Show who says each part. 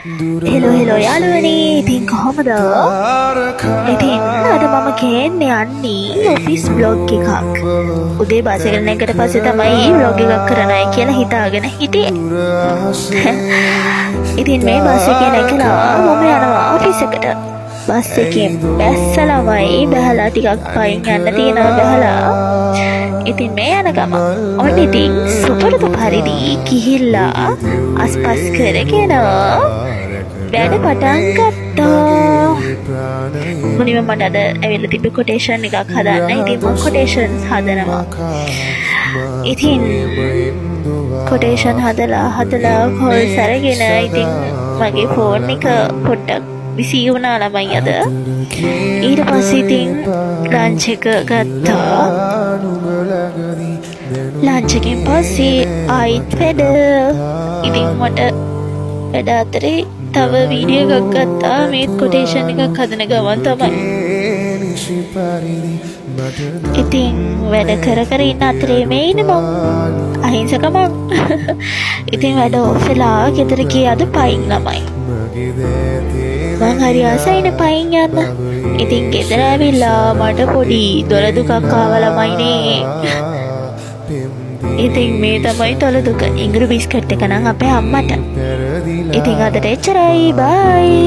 Speaker 1: Hello යාළුවනේ ඉතින් කොහොමද? ඉතින් අද මම කියන්නේ යන්නේ ඔෆිස් බ්ලොග් එකක්. උදේ බස් එක නැගිට පස්සේ තමයි බ්ලොග් එකක් කරන්නයි කියලා හිතාගෙන හිටියේ. ඉතින් මේ බස් එකේ නැගලා මම යනවා ඔෆිස් එකට. බස් එකෙන් බැස්සලමයි බහලා ටිකක් පයින් යන්න තියෙනවා බහලා. ඉතින් මේ යන ගම ඔන්න ඉතින් සුපුරුදු පරිදි ගිහිල්ලා අස්පස් කරගෙන වැඩ පටන් ගත්තා. මුලින්ම මට අද ඇවිල්ලා තිබ්බ කොටේෂන් එකක් හදන්න. ඉතින් මම කොටේෂන්ස් හදනවා. ඉතින් කොටේෂන් හදලා කෝල්ස් අරගෙන ඉතින් මගේ ෆෝන් එක පොඩ්ඩක් බිසි වුණා ළමයි අද. ඊට පස්සේ ඉතින් ලන්ච් එක ගත්තා. ලන්ච් එකෙන් පස්සේ ආයිත් වැඩ. ඉතින් මට වැඩ අතරේ තව වීඩියෝ එකක් ගත්තා. මේ කොටේෂන් එකක් හදන ගමන් තමයි. ඉතින් වැඩ කර ඉන්න අතරේ මේ ඉන්නේ මම. අහිංසක මම. ඉතින් වැඩ ඔෆ් වෙලා ගෙදර ගියේ අද පයින් ළමයි. මං හරි ආසයිනේ පයින් යන්න. ඉතින් ගෙදර ඇවිල්ලා මට පොඩි දොළ දුකක් ආවා ළමයිනේ. ඉතින් මේ තමයි දොළ දුක. ඉඟුරු බිස්කට් එක නම් අපේ අම්මට. ඉතින් අදට එච්චරයි. බයි.